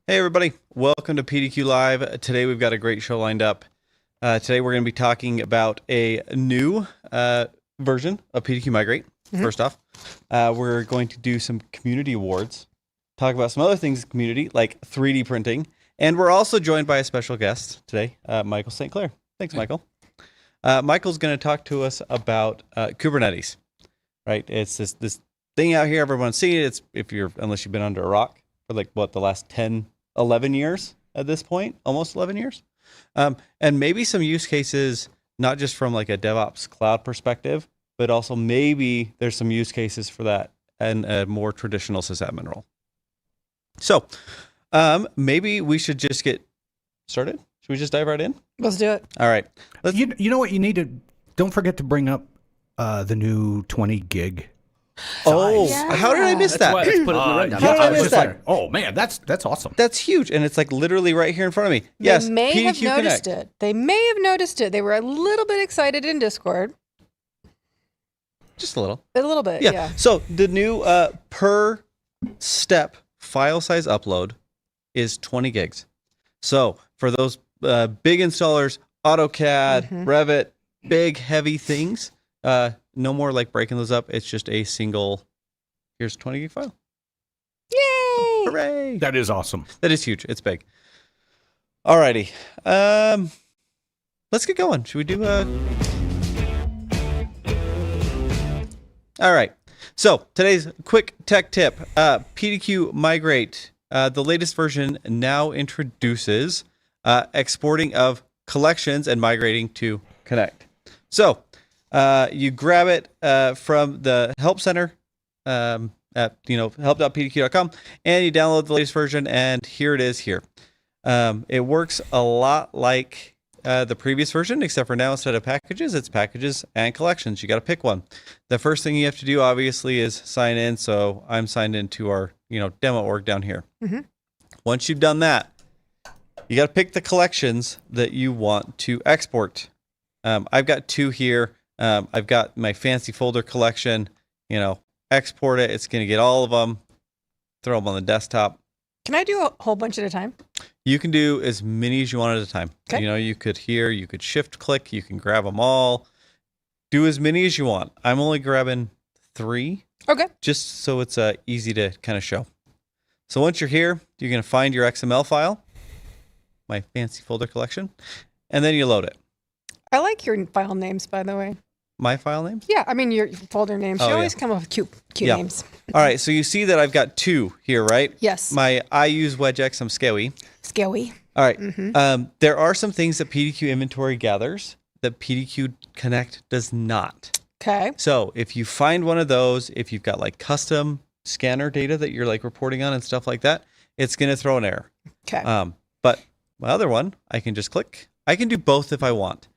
Hey everybody, welcome to PDQ Live. Today we've got a great show lined up. Today we're going to be talking about a new version of PDQ Migrate. First off, we're going to do some community awards, talk about some other things in the community like 3D printing, and we're also joined by a special guest today, Michael St. Clair. Thanks, Michael. Michael's going to talk to us about Kubernetes. Right? It's this thing out here everyone's seeing it. Unless you've been under a rock for the last 10, 11 years at this point, almost 11 years. And maybe some use cases, not just from like a DevOps cloud perspective, but also maybe there's some use cases for that and a more traditional sysadmin role. So maybe we should just get started. Should we just dive right in? Let's do it. All right. You know what you need to, don't forget to bring up the new 20 gig. Oh, yeah. How did I miss that? Let's put it in the rundown. How did I miss that? Oh man, that's awesome. That's huge, and it's like literally right here in front of me. Yes, they may have PDQ noticed Connect. it. They may have noticed it. They were a little bit excited in Discord. Just a little. A little bit, yeah. So the new per step file size upload is 20 gigs. So for those big installers, AutoCAD, Revit, big heavy things, no more like breaking those up. It's just a single, here's a 20 gig file. Yay! Hooray! That is awesome. That is huge. It's big. Alrighty. Let's get going. Should we do All right. So today's quick tech tip, PDQ Migrate. The latest version now introduces exporting of collections and migrating to Connect. So you grab it from the Help Center at help.pdq.com, and you download the latest version, and here it is here. It works a lot like the previous version, except for now instead of packages, it's packages and collections. You got to pick one. The first thing you have to do, obviously, is sign in. So I'm signed into our demo org down here. Once you've done that, you got to pick the collections that you want to export. I've got two here. I've got my fancy folder collection, export it. It's going to get all of them, throw them on the desktop. Can I do a whole bunch at a time? You can do as many as you want at a time. Okay. You could shift click, you can grab them all, do as many as you want. I'm only grabbing 3. Okay. Just so it's easy to kind of show. So once you're here, you're going to find your XML file, my fancy folder collection, and then you load it. I like your file names, by the way. My file names? Yeah, I mean your folder names. You always come up with cute names. All right, so you see that I've got 2 here, right? Yes. I use WedgeX, I'm Scaly. Scaly. All right. There are some things that PDQ inventory gathers that PDQ Connect does not. Okay. So if you find one of those, if you've got like custom scanner data that you're like reporting on and stuff like that, it's going to throw an error. Okay. But my other one, I can just click. I can do both if I want.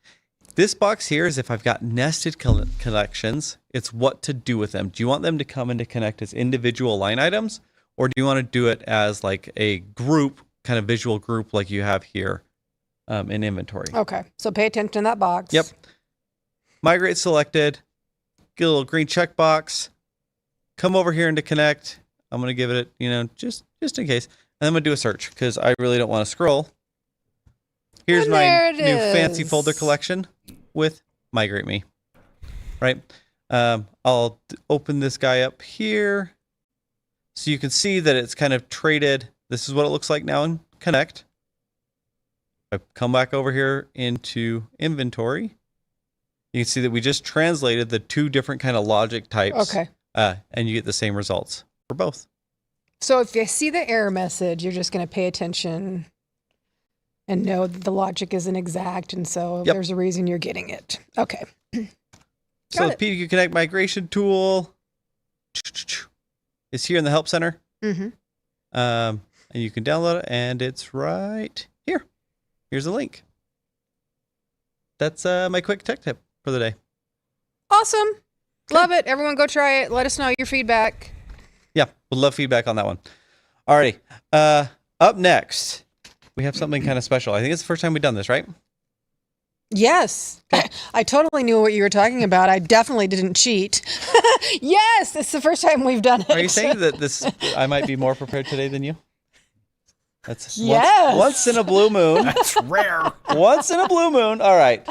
This box here is if I've got nested collections, it's what to do with them. Do you want them to come into Connect as individual line items, or do you want to do it as like a group, kind of visual group like you have here in inventory? Okay, so pay attention to that box. Yep. Migrate selected, get a little green checkbox, come over here into Connect. I'm going to give it, just in case. And I'm going to do a search because I really don't want to scroll. Here's my new fancy folder collection with Migrate Me, right? I'll open this guy up here so you can see that it's kind of traded. This is what it looks like now in Connect. I come back over here into inventory. You can see that we just translated the 2 different kind of logic types. Okay. And you get the same results for both. So if you see the error message, you're just going to pay attention and know that the logic isn't exact, and so there's a reason you're getting it. Okay. So the PDQ Connect migration tool is here in the Help Center. And you can download it, and it's right here. Here's a link. That's my quick tech tip for the day. Awesome. Love it. Everyone go try it. Let us know your feedback. Yeah, we'd love feedback on that one. Alrighty. Up next, we have something kind of special. I think it's the first time we've done this, right? Yes. I totally knew what you were talking about. I definitely didn't cheat. Yes, it's the first time we've done it. Are you saying that I might be more prepared today than you? That's Yes. once in a blue moon. That's rare. Once in a blue moon. All right.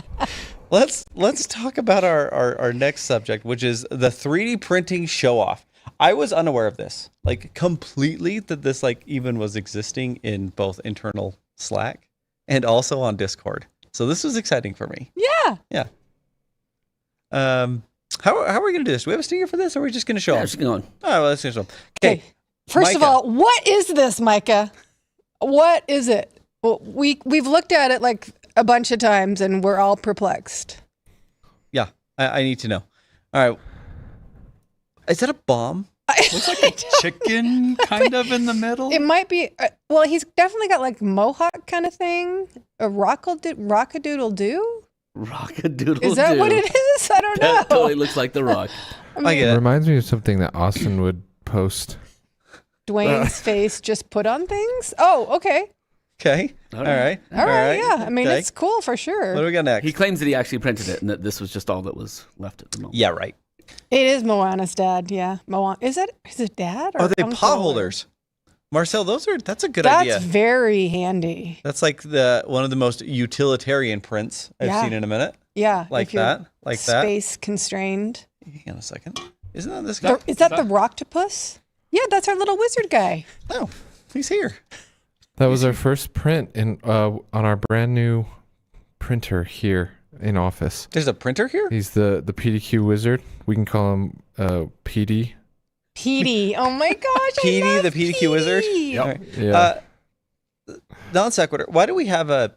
Let's talk about our next subject, which is the 3D printing show off. I was unaware of this, like completely, that this like even was existing in both internal Slack and also on Discord. So this was exciting for me. Yeah. Yeah. How are we gonna do this? Do we have a stinger for this, or are we just gonna show Yeah, off? just go on. All right, well, let's show off. Okay. First of Micah. all, what is this, Micah? What is it? Well, we've looked at it like a bunch of times, and we're all perplexed. Yeah, I need to know. All right. Is that a bomb? Looks like a chicken kind of in the middle. It might be. Well, he's definitely got like mohawk kind of thing. A rockadoodle do. Rock-a-doodle Is that what it is? I don't know. That totally looks like The Rock. I get It it. reminds me of something that Austin would post. Dwayne's face just put on things. Oh, okay. Okay. All right. All right. Yeah. I mean, Okay. it's cool for sure. What do we got next? He claims that he actually printed it and that this was just all that was left at the moment. Yeah, right. It is Moana's dad. Yeah, Moana. Is it dad? Or Are they uncle pot or- holders? Marcel, that's a good That's idea. very handy. That's like one of the most utilitarian prints I've Yeah. seen in a minute. Yeah. Like if you're that. Like that. Space constrained. Hang on a second. Isn't that this guy? Is that the Rocktopus? Yeah, that's our little wizard guy. Oh, he's here. That was our first print on our brand new printer here in office. There's a printer here? He's the PDQ wizard. We can call him PD. Petey. Oh my gosh. Petey, I love the PDQ wizard? Petey. All right. Yeah. Non sequitur. Why do we have a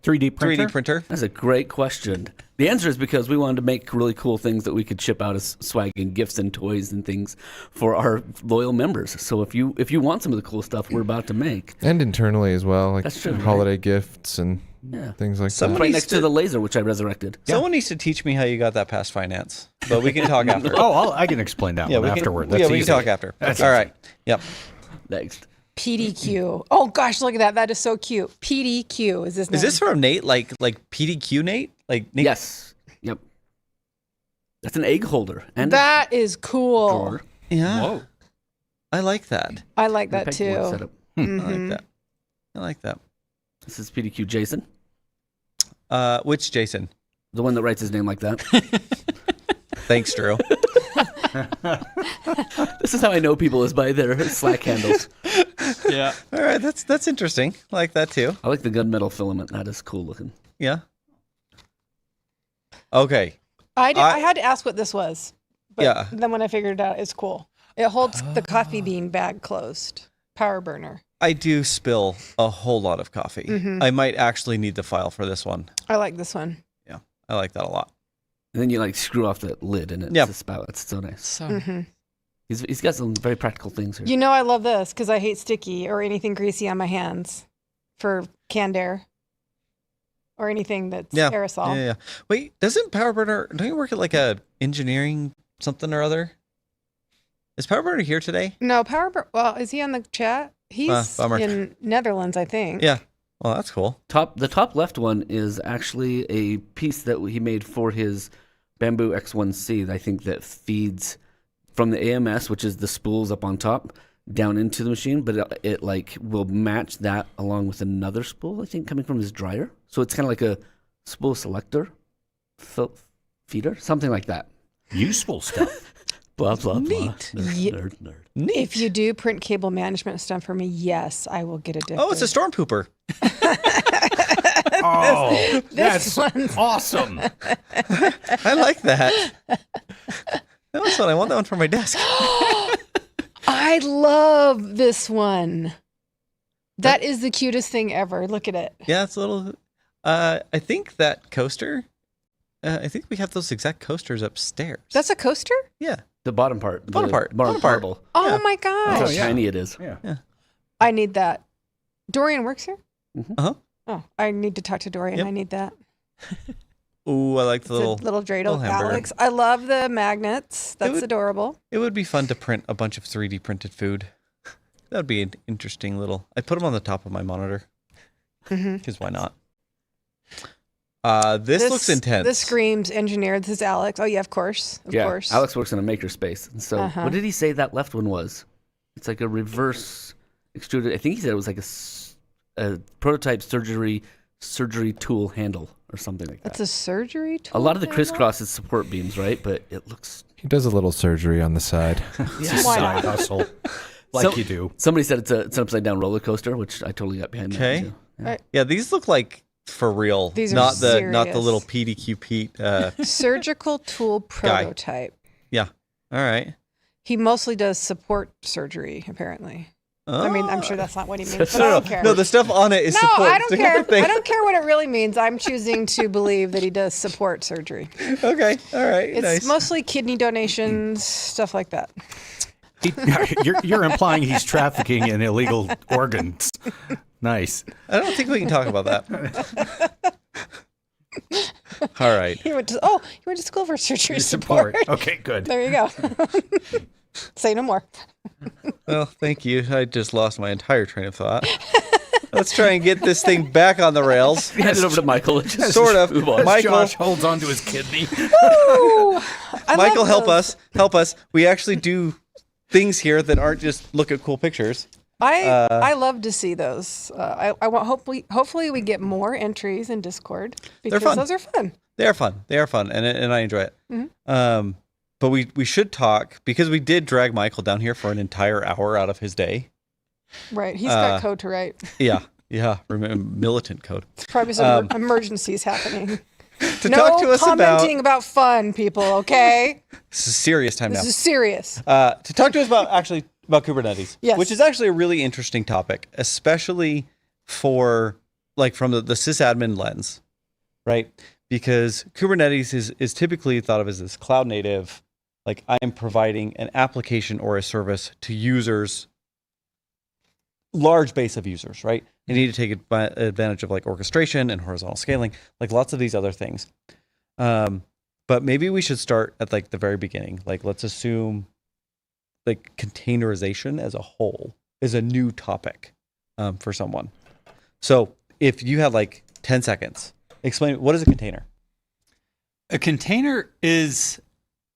3D printer. 3D printer? That's a great question. The answer is because we wanted to make really cool things that we could ship out as swag and gifts and toys and things for our loyal members. So if you want some of the cool stuff we're about to make, And internally as well, like That's true, right? holiday gifts and yeah. things like Someone that. Right needs next to to- the laser, which I resurrected. Someone needs to teach me how you got that past finance, but we can talk after. Oh, I can explain that one we afterward. Can, That's yeah, we easy. can talk after. That's All easy. right. Yep. Next. PDQ. Oh gosh, look at that. That is so cute. PDQ is this name. Is this from Nate? Like PDQ Nate? Like Nate? Yes. Yep. That's an egg holder. And That is cool. drawer. Yeah. Whoa. I like that. I like And that pegboard too. setup. I Mhm. like that. I like that. This is PDQ Jason, Which Jason? the one that writes his name like that. Thanks, Drew. This is how I know people is by their Slack handles. Yeah. All right, that's interesting. I like that too. I like the gunmetal filament. That is cool looking. Yeah. Okay. I I- had to ask what this was. But Yeah. then when I figured it out, it's cool. It holds the coffee bean bag closed. Power burner. I do spill a whole lot of coffee. Mhm. I might actually need the file for this one. I like this one. Yeah. I like that a lot. And then you like screw off the lid and it's Yeah. a spout. It's so nice. So hmm He's got some very practical things here. You know I love this because I hate sticky or anything greasy on my hands for canned air or anything that's Yeah. aerosol. Yeah. Wait, doesn't Power Burner, don't you work at like a engineering something or other? Is Power Burner here today? No, well, is he on the chat? He's bummer. in Netherlands, I think. Yeah. Well, that's cool. The top left one is actually a piece that he made for his Bamboo X1C. I think that feeds from the AMS, which is the spools up on top, down into the machine, but it like will match that along with another spool, I think, coming from his dryer. So it's kind of like a spool selector feeder, something like that. useful stuff. Blah, blah, blah. Neat. Ye- Nerd. Neat. If you do print cable management stuff for me, yes, I will get addicted. Oh, it's a storm pooper. Oh, This that's one's- awesome. I like that. That's what I want that one for my desk. I love this one. That is the cutest thing ever. Look at it. Yeah, it's a little. I think that coaster. I think we have those exact coasters upstairs. That's a coaster? yeah. The bottom part. Bottom part. Bottom Bottom part. marble. Oh Yeah. my That's how gosh. yeah. tiny it is. Yeah. I need that. Dorian works here? Uh-huh. Oh, I need to talk to Dorian. Yep. I need that. Ooh, I like the It's little. a little dreidel. little hamburger. Alex, I love the magnets. That's would- adorable. It would be fun to print a bunch of 3D printed food. That would be an interesting little. I put them on the top of my monitor Mhm. because why not? This looks intense. This screams engineer. This is Alex. Oh, yeah, of course. Of Yeah, course. Alex works in a makerspace. And so, Uh-huh. what did he say that left one was? It's like a reverse extruded. I think he said it was like a a prototype surgery tool handle or something like that. That's a surgery tool. A lot of the handle? crisscross is support beams, right? But it looks. He does a little surgery on the side. It's a Why side not? hustle, like So- you do. Somebody said it's an upside down roller coaster, which I totally got behind. Okay. That too. Yeah. Yeah, these look like for real. These are not the serious. little PDQ Pete. Surgical tool prototype. Yeah. All right. He mostly does support surgery, apparently. I mean, I'm sure that's not what he means, but I No, don't care. no, the stuff on it is No, support. I don't It's care. another thing. I don't care what it really means. I'm choosing to believe that he does support surgery. Okay. All right. It's nice. mostly kidney donations, stuff like that. You're implying he's trafficking in illegal organs. Nice. I don't think we can talk about that. All right. He went to school for surgery support. Okay, good. There you go. Say no more. Well, thank you. I just lost my entire train of thought. Let's try and get this thing back on the rails. Hand it over to Michael. And just Sort of. move on. Michael, Josh holds onto his kidney. Ooh, I Michael, love help those. us. Help us. We actually do things here that aren't just look at cool pictures. I love to see those. I want hopefully we get more entries in Discord because fun. those are fun. They are fun. They are fun, and I enjoy it. Mm-hmm. But we should talk because we did drag Michael down here for an entire hour out of his day. Right. He's got code to write. Yeah. Remember militant code. Probably some emergencies happening. To talk to us commenting about fun, people, okay? This is serious time This now. is serious. To talk to us about Kubernetes, Yes. which is actually a really interesting topic, especially for like from the sysadmin lens, right? Because Kubernetes is typically thought of as this cloud native, like I am providing an application or a service to users, large base of users, right? You need to take advantage of like orchestration and horizontal scaling, like lots of these other things. But maybe we should start at like the very beginning. Like let's assume like containerization as a whole is a new topic for someone. So if you had like 10 seconds, explain what is a container? A container is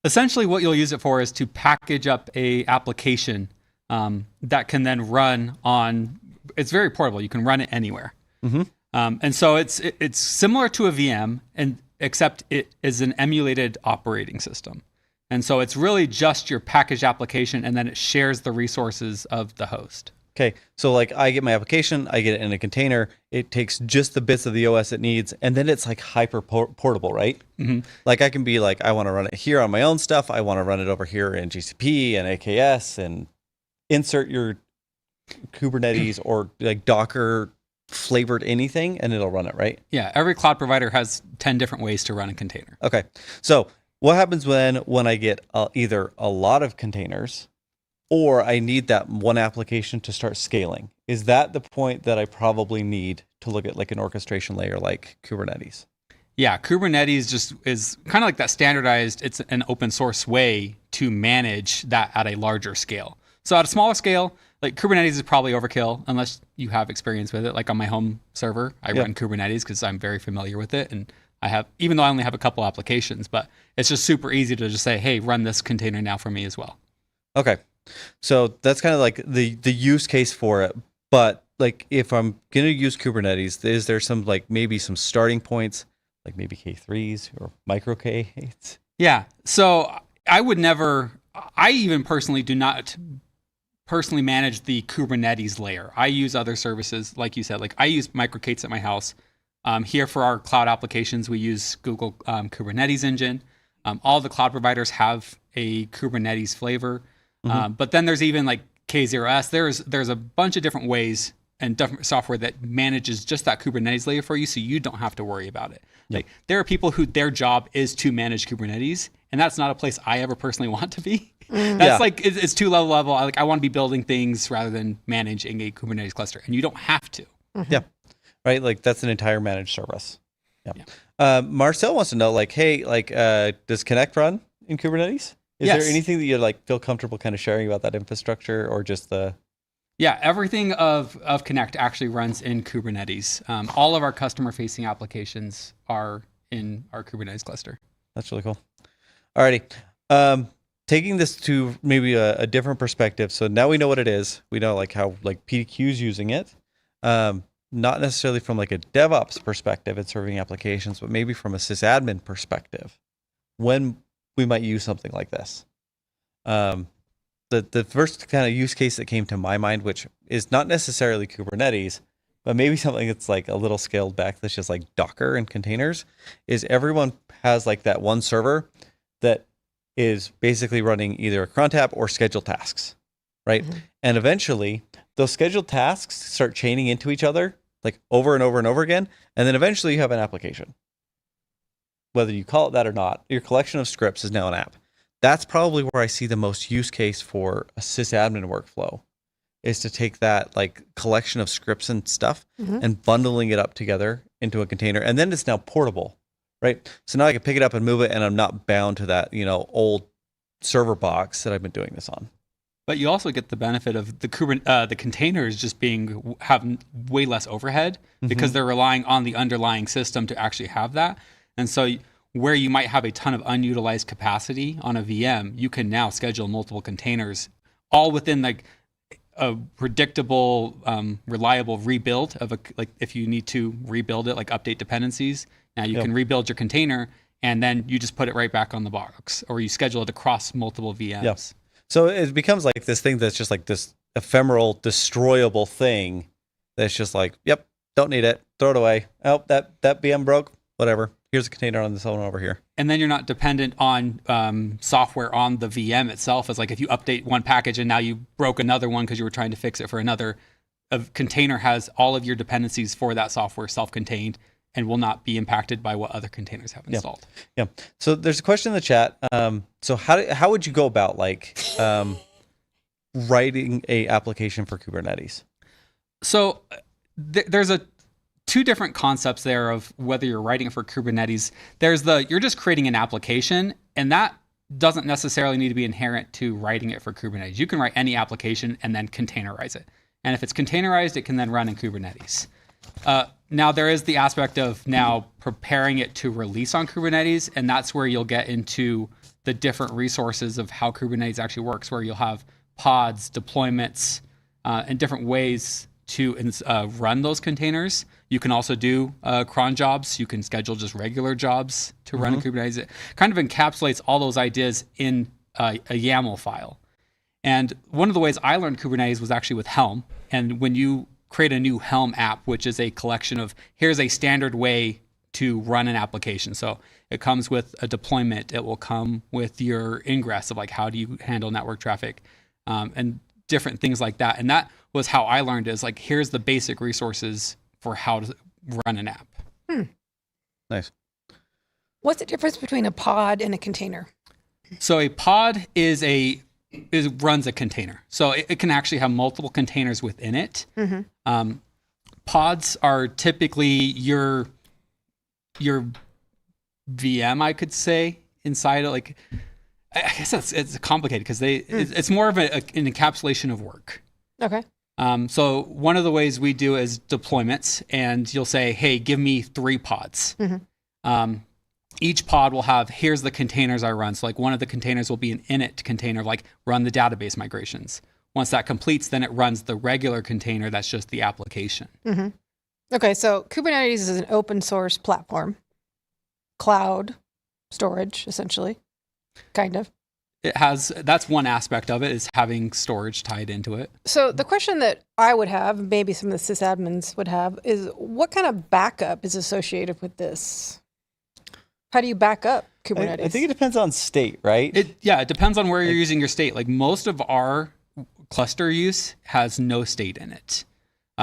essentially what you'll use it for is to package up a application that can then run on. It's very portable. You can run it anywhere. Mm-hmm. And so it's similar to a VM, and except it is an emulated operating system. And so it's really just your packaged application, and then it shares the resources of the host. Okay, so like I get my application, I get it in a container. It takes just the bits of the OS it needs, and then it's like hyper portable, right? Mm-hmm. Like I can be like, I want to run it here on my own stuff. I want to run it over here in GCP and AKS, and insert your Kubernetes or like Docker flavored anything, and it'll run it, right? Yeah, every cloud provider has 10 different ways to run a container. Okay, so what happens when I get either a lot of containers or I need that one application to start scaling? Is that the point that I probably need to look at like an orchestration layer like Kubernetes? Yeah, Kubernetes just is kind of like that standardized, it's an open source way to manage that at a larger scale. So at a smaller scale, like Kubernetes is probably overkill unless you have experience with it. Like on my home server, I run Kubernetes because I'm very familiar with it. And I have, even though I only have a couple applications, but it's just super easy to just say, hey, run this container now for me as well. Okay. So that's kind of like the use case for it. But like if I'm going to use Kubernetes, is there some like maybe some starting points, like maybe K3s or micro K8s? Yeah. So I would never, I even personally do not personally manage the Kubernetes layer. I use other services, like you said, like I use microK8s at my house. Here for our cloud applications, we use Google Kubernetes engine. All the cloud providers have a Kubernetes flavor. But then there's even like K0s. There's a bunch of different ways and different software that manages just that Kubernetes layer for you, so you don't have to worry about it. Like there are people who their job is to manage Kubernetes, and that's not a place I ever personally want to be. That's like it's too low level. I want to be building things rather than managing a Kubernetes cluster, and you don't have to. Yeah. Right. Like that's an entire managed service. Yeah. Marcel wants to know, like, hey, like, does Connect run in Kubernetes? Is Yes. there anything that you like feel comfortable kind of sharing about that infrastructure, or just the? Yeah, everything of Connect actually runs in Kubernetes. All of our customer-facing applications are in our Kubernetes cluster. That's really cool. Alrighty. Taking this to maybe a different perspective. So now we know what it is. We know like how like PDQ is using it. not necessarily from like a DevOps perspective at serving applications, but maybe from a sysadmin perspective, when we might use something like this. The first kind of use case that came to my mind, which is not necessarily Kubernetes, but maybe something that's like a little scaled back, that's just like Docker and containers, is everyone has like that one server that is basically running either a cron tab or scheduled tasks, right? Mm-hmm. And eventually those scheduled tasks start chaining into each other like over and over and over again. And then eventually you have an application. Whether you call it that or not, your collection of scripts is now an app. That's probably where I see the most use case for a sysadmin workflow, is to take that like collection of scripts and stuff and bundling it up together into a container. And then it's now portable, right? So now I can pick it up and move it, and I'm not bound to that, old server box that I've been doing this on. But you also get the benefit of the containers just have way less overhead because they're relying on the underlying system to actually have that. And so where you might have a ton of unutilized capacity on a VM, you can now schedule multiple containers all within like a predictable, reliable rebuild of if you need to rebuild it, like update dependencies. Now you can rebuild your container, and then you just put it right back on the box, or you schedule it across multiple VMs. Yep. So it becomes like this thing that's just like this ephemeral, destroyable thing that's just like, yep, don't need it, throw it away. Oh, that VM broke, whatever. Here's a container on this one over here. And then you're not dependent on software on the VM itself. It's like if you update one package and now you broke another one because you were trying to fix it for another, a container has all of your dependencies for that software self-contained and will not be impacted by what other containers have installed. Yeah. So there's a question in the chat. So how would you go about writing a application for Kubernetes? So there's two different concepts there of whether you're writing it for Kubernetes. There's you're just creating an application, and that doesn't necessarily need to be inherent to writing it for Kubernetes. You can write any application and then containerize it. And if it's containerized, it can then run in Kubernetes. Now there is the aspect of now preparing it to release on Kubernetes, and that's where you'll get into the different resources of how Kubernetes actually works, where you'll have pods, deployments, and different ways to run those containers. You can also do cron jobs. You can schedule just regular jobs to run in Kubernetes. It kind of encapsulates all those ideas in a YAML file. And one of the ways I learned Kubernetes was actually with Helm. And when you create a new Helm app, which is a collection of, here's a standard way to run an application. So it comes with a deployment. It will come with your ingress of like, how do you handle network traffic, and different things like that. And that was how I learned, is like, here's the basic resources for how to run an app. Nice. What's the difference between a pod and a container? So a pod runs a container. So it can actually have multiple containers within it. Pods are typically your VM, I could say, inside of like, I guess it's complicated because it's more of an encapsulation of work. Okay. So one of the ways we do is deployments, and you'll say, hey, give me 3 pods. Each pod will have, here's the containers I run. So like one of the containers will be an init container, like run the database migrations. Once that completes, then it runs the regular container that's just the application. Okay, so Kubernetes is an open source platform, cloud storage, essentially, kind of. That's one aspect of it, is having storage tied into it. So the question that I would have, maybe some of the sysadmins would have, is what kind of backup is associated with this? How do you back up Kubernetes? I think it depends on state, right? It depends on where you're using your state. Like most of our cluster use has no state in it.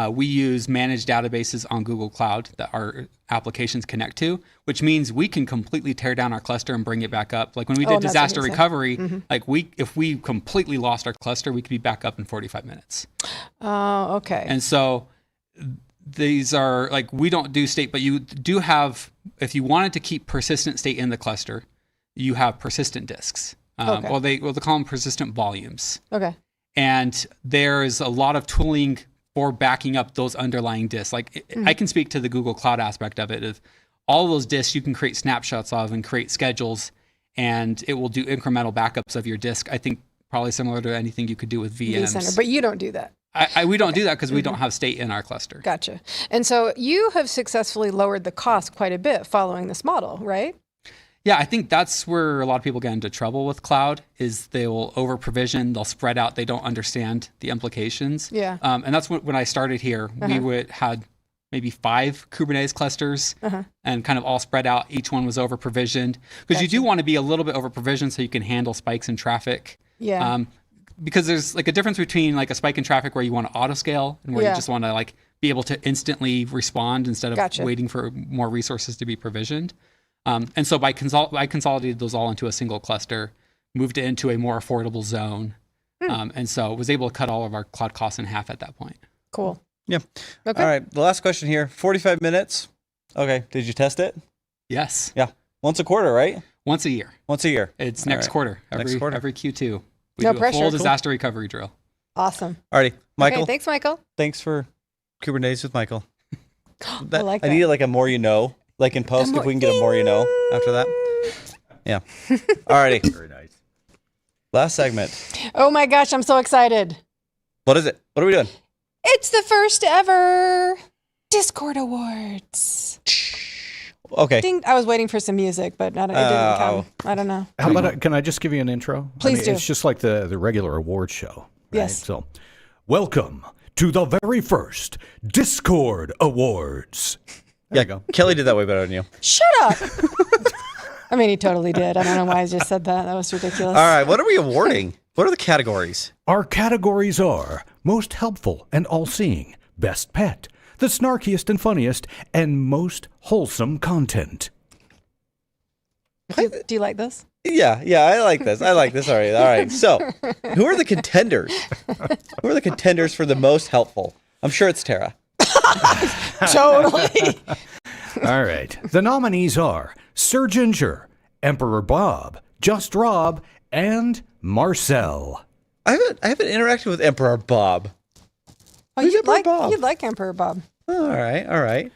We use managed databases on Google Cloud that our applications connect to, which means we can completely tear down our cluster and bring it back up. Like when we did disaster recovery, like if we completely lost our cluster, we could be back up in 45 minutes. Oh, okay. And so these are like, we don't do state, but you do have, if you wanted to keep persistent state in the cluster, you have persistent disks. Well, they call them persistent volumes. Okay. And there's a lot of tooling for backing up those underlying disks. Like I can speak to the Google Cloud aspect of it. Of all of those disks you can create snapshots of and create schedules, and it will do incremental backups of your disk. I think probably similar to anything you could do with VMs. vCenter, but you don't do that. We don't do that because we don't have state in our cluster. Gotcha. And so you have successfully lowered the cost quite a bit following this model, right? Yeah, I think that's where a lot of people get into trouble with cloud is they will over provision, they'll spread out, they don't understand the implications. Yeah. And that's when I started here, we had maybe 5 Kubernetes clusters and kind of all spread out. Each one was over provisioned because you do want to be a little bit over provisioned so you can handle spikes in traffic. Yeah. Because there's like a difference between like a spike in traffic where you want to auto scale and where you just want to like be able to instantly respond instead of waiting for more resources to be provisioned. And so I consolidated those all into a single cluster, moved it into a more affordable zone. And so was able to cut all of our cloud costs in half at that point. Cool. Yeah. Okay. All right. The last question here, 45 minutes. Okay. Did you test it? Yes. Yeah. Once a quarter, right? Once a year. Once a year. It's next quarter. Every Q2. We No do pressure. a full Cool. disaster recovery drill. Awesome. All righty. Michael, Okay, thanks, Michael. thanks for Kubernetes with Michael. I like that. I need like a more you know, like in post, if we can get a more you know after that. Yeah. All righty. Very nice. Last segment. Oh my gosh, I'm so excited. What is it? What are we doing? It's the first ever Discord Awards. Okay. Ding. I was waiting for some music, but it didn't come. I don't know. How about, can I just give you an intro? Please do. It's just like the regular award show. Right? Yes. So, welcome to the very first Discord Awards. There you go. Kelly did that way better than you. Shut up. I mean, he totally did. I don't know why I just said that. That was ridiculous. All right. What are we awarding? What are the categories? Our categories are most helpful and all-seeing, best pet, the snarkiest and funniest, and most wholesome content. Do you like this? Yeah, I like this. All right. So, who are the contenders? Who are the contenders for the most helpful? I'm sure it's Tara. Totally. All right. The nominees are Sir Ginger, Emperor Bob, Just Rob, and Marcel. I haven't interacted with Emperor Bob. Oh, Who's you'd Emperor like Bob? you'd like Emperor Bob. All right.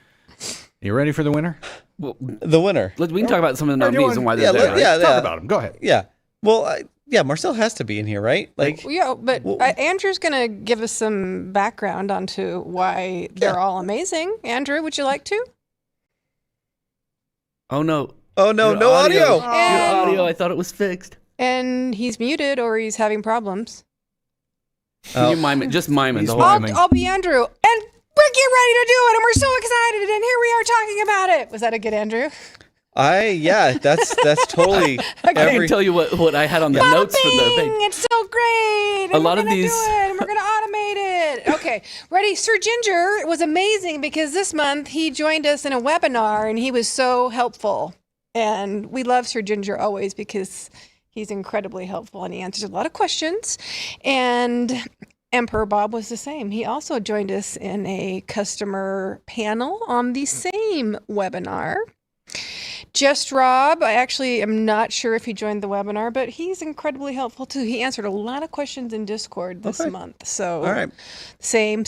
You ready for the winner? Well, The winner. we can talk about some of the nominees and why they're Yeah, there. right? yeah. Talk about him. Go ahead. Yeah. Well, Marcel has to be in here, right? Like, Well, yeah, but Andrew's going to give us some background onto why they're all amazing. Andrew, would you like to? Oh no. oh no, Your no audio. Your audio, I thought it was fixed. And he's muted or he's having problems. Can you mime it? Just mime it. He's the whole miming. I'll be Andrew. And we're getting ready to do it, and we're so excited, and here we are talking about it. Was that a good Andrew? That's totally I can tell you what I had on the notes for the Bing! thing. It's so great. A lot of these- Do it, and we're going to automate it. Okay, ready? Sir Ginger was amazing because this month he joined us in a webinar, and he was so helpful. And we love Sir Ginger always because he's incredibly helpful, and he answers a lot of questions. And Emperor Bob was the same. He also joined us in a customer panel on the same webinar. Just Rob, I actually am not sure if he joined the webinar, but he's incredibly helpful too. He answered a lot of questions in Discord this month. So All right. same.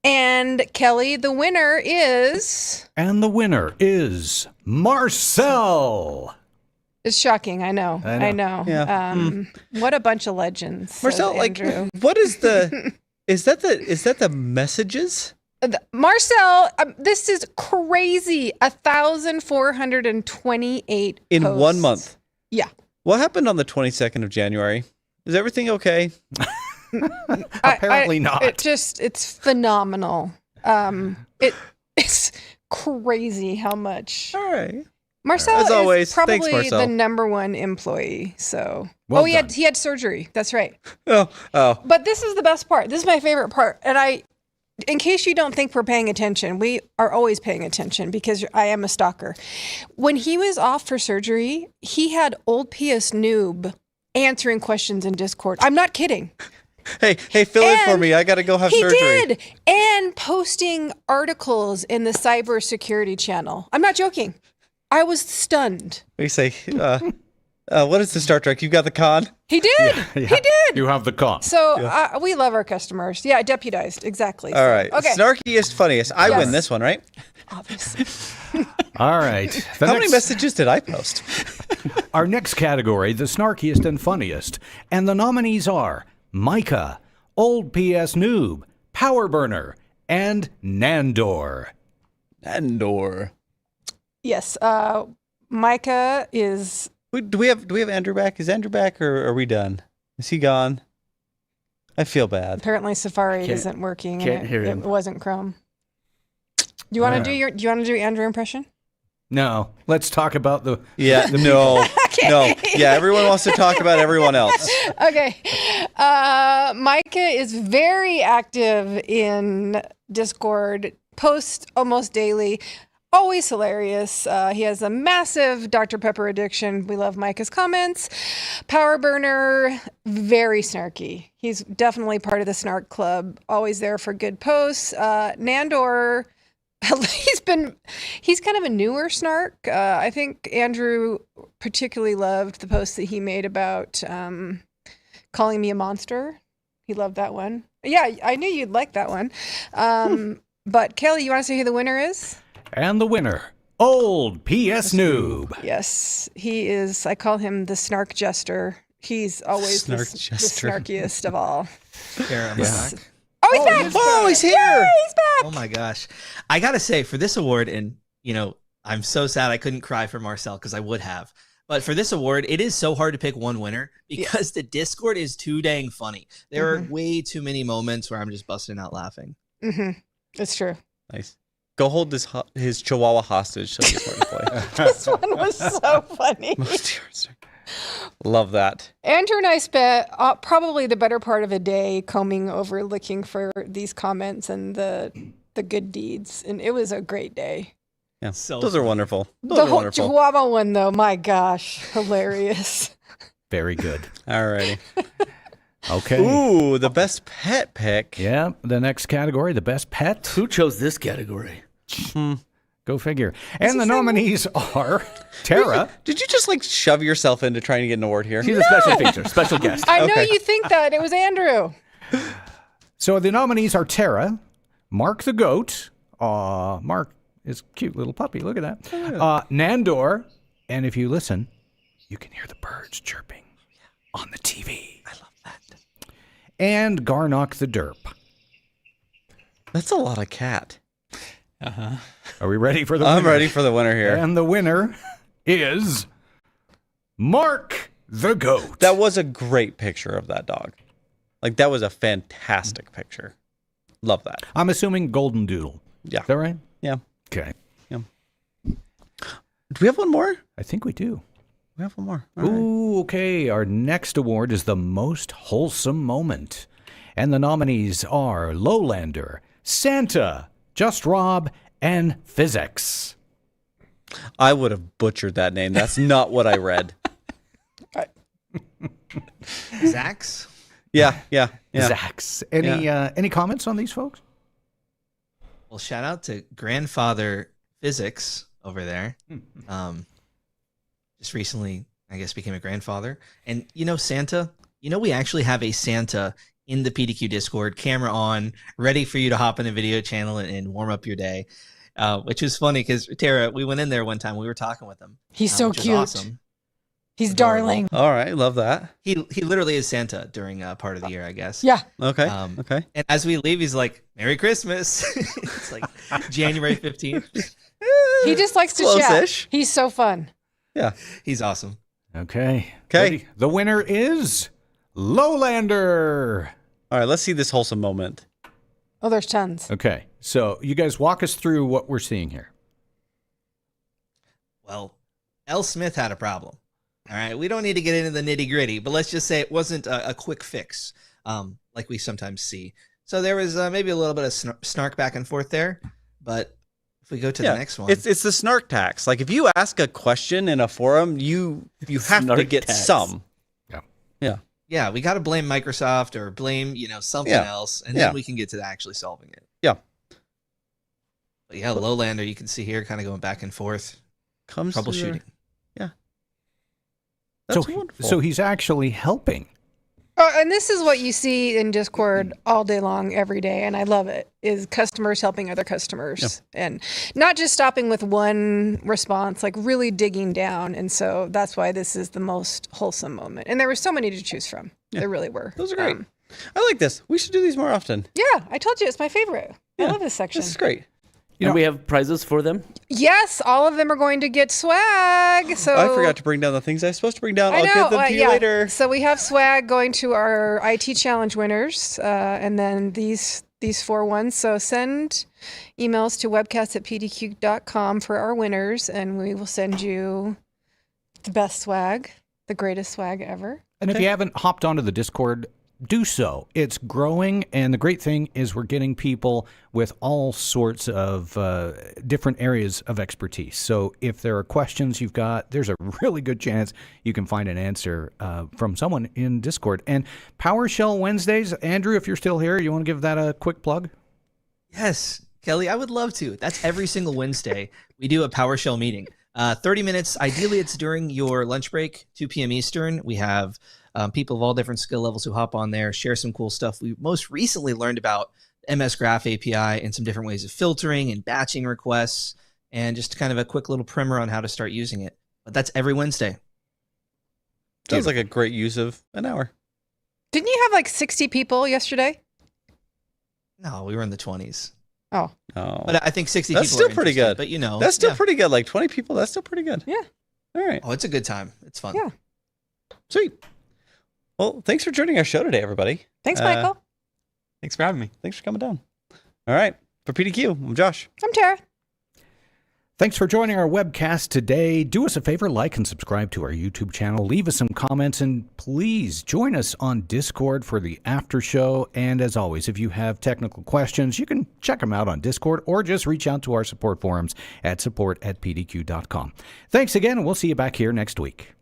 And Kelly, the winner is... And the winner is Marcel. It's shocking, I know. Yeah. What a bunch of legends. says Marcel, like, Andrew. what is the? Is that the messages? Marcel, this is crazy. 1,428 In posts. 1 month. Yeah. What happened on the 22nd of January? Is everything okay? Apparently not. It's phenomenal. It's crazy how much. All right. Marcel As always, is probably thanks, Marcel. the number one employee. So, Well he done. had surgery. That's right. Oh. But this is the best part. This is my favorite part. And in case you don't think we're paying attention, we are always paying attention because I am a stalker. When he was off for surgery, he had old PS Noob answering questions in Discord. I'm not kidding. Hey, fill in for And me. I got to go have He surgery. did. And posting articles in the cybersecurity channel. I'm not joking. I was stunned. We say, what is the Star Trek? You got the con? He did. Yeah. He did. You have the con. So we love our customers. Yeah, deputized. Exactly. All right. Okay. Snarkiest, funniest. I Yes. win this one, right? Obviously. All right. How many messages did I post? Our next category, the snarkiest and funniest. And the nominees are Micah, Old PS Noob, Power Burner, and Nandor. Andor. Yes. Micah is. Do we have Andrew back? Is Andrew back, or are we done? Is he gone? I feel bad. Apparently Safari isn't working. Can't hear him. It wasn't Chrome. Do you want to do Andrew impression? No, let's talk about the... Yeah, no. Yeah, everyone wants to talk about everyone else. Okay. Micah is very active in Discord, posts almost daily, always hilarious. He has a massive Dr. Pepper addiction. We love Micah's comments. Power Burner, very snarky. He's definitely part of the snark club, always there for good posts. Nandor, he's kind of a newer snark. I think Andrew particularly loved the post that he made about calling me a monster. He loved that one. Yeah, I knew you'd like that one. But Kelly, you want to say who the winner is? And the winner, Old PS Noob. Yes, he is. I call him the snark jester. He's always the snarkiest of all. Here, I'm back. Oh, he's back! Oh, he's here! Yay, he's back! Oh my gosh. I gotta say, for this award, and I'm so sad I couldn't cry for Marcel because I would have. But for this award, it is so hard to pick one winner because the Discord is too dang funny. There are way too many moments where I'm just busting out laughing. It's true. Nice. Go hold his Chihuahua hostage so he gets more to play. This one was so funny. Love that. Andrew and I spent probably the better part of a day combing over looking for these comments and the good deeds, and it was a great day. Yeah, So those are wonderful. The whole Chihuahua one, though, my gosh, hilarious. Very good. Alrighty. Okay. Ooh, the best pet pick. Yeah, the next category, the best pet. Who chose this category? Go figure. And the nominees are Tara. Did you just shove yourself into trying to get an award here? She's a special feature, special guest. I know you think that. It was Andrew. So the nominees are Tara, Mark the Goat. Mark is a cute little puppy. Look at that. Nandor. And if you listen, you can hear the birds chirping on the TV. I love that. And Garnock the Derp. That's a lot of cat. Are we ready for the winner? I'm ready for the winner here. And the winner is Mark the Goat. That was a great picture of that dog. That was a fantastic picture. Love that. I'm assuming Golden Doodle. Yeah. Is that right? Yeah. Okay. Yeah. Do we have one more? I think we do. We have one more. All right. Ooh, okay. Our next award is the most wholesome moment. And the nominees are Lowlander, Santa, Just Rob, and Physics. I would have butchered that name. That's not what I read. Zax? Yeah. Zax. Any comments on these folks? Well, shout out to Grandfather Physics over there. Just recently, I guess, became a grandfather. And Santa, we actually have a Santa in the PDQ Discord, camera on, ready for you to hop in a video channel and warm up your day. Which was funny because Tara, we went in there one time, we were talking with him. He's so which is cute. awesome. He's Adorable. darling. All right. Love that. He literally is Santa during part of the year, I guess. Yeah. Okay. Okay. And as we leave, he's like, "Merry Christmas." It's like January 15th. He just likes to Close-ish. chat. He's so fun. Yeah. He's awesome. Okay. Okay. Ready? The winner is Lowlander. All right. Let's see this wholesome moment. Oh, there's tons. Okay. So you guys walk us through what we're seeing here. Well, L. Smith had a problem. All right. We don't need to get into the nitty gritty, but let's just say it wasn't a quick fix like we sometimes see. So there was maybe a little bit of snark back and forth there. But if we go to the next one. It's the snark tax. If you ask a question in a forum, you have to Snark get tax. some. Yeah. Yeah, we got to blame Microsoft or blame, something else, and then we can get to actually solving it. Yeah. But yeah, Lowlander, you can see here kind of going back and forth, Comes through troubleshooting. there. Yeah. That's wonderful. So he's actually helping. Oh, and this is what you see in Discord all day long, every day, and I love it, is customers helping other customers. And not just stopping with one response, really digging down. And so that's why this is the most wholesome moment. And there were so many to choose from. There really were. Those are great. I like this. We should do these more often. Yeah, I told you it's my favorite. I love this section. This is great. You know- and we have prizes for them. Yes, all of them are going to get swag. So I forgot to bring down the things I was supposed to bring down. I I'll know, give them to you yeah. later. So we have swag going to our IT challenge winners, and then these 4 ones. So send emails to webcast@pdq.com for our winners, and we will send you the best swag, the greatest swag ever. And if you haven't hopped onto the Discord, do so. It's growing, and the great thing is we're getting people with all sorts of different areas of expertise. So if there are questions you've got, there's a really good chance you can find an answer from someone in Discord. And PowerShell Wednesdays, Andrew, if you're still here, you want to give that a quick plug? Yes, Kelly, I would love to. That's every single Wednesday. We do a PowerShell meeting. 30 minutes. Ideally, it's during your lunch break, 2 p.m. Eastern. We have people of all different skill levels who hop on there, share some cool stuff. We most recently learned about MS Graph API and some different ways of filtering and batching requests, and just kind of a quick little primer on how to start using it. But that's every Wednesday. Sounds like a great use of an hour. Didn't you have like 60 people yesterday? No, we were in the 20s. Oh, Oh, But I think 60 That's people still are pretty interested, good. But, you know. that's still yeah. pretty good. Like 20 people. That's still pretty good. yeah. All right. Oh, it's a good time. It's fun. Yeah. Sweet. Well, thanks for joining our show today, everybody. Thanks, Michael. Thanks for having me. Thanks for coming down. All right. For PDQ, I'm Josh. I'm Tara. Thanks for joining our webcast today. Do us a favor, like and subscribe to our YouTube channel. Leave us some comments, and please join us on Discord for the after show. And as always, if you have technical questions, you can check them out on Discord or just reach out to our support forums at support@pdq.com. Thanks again, and we'll see you back here next week.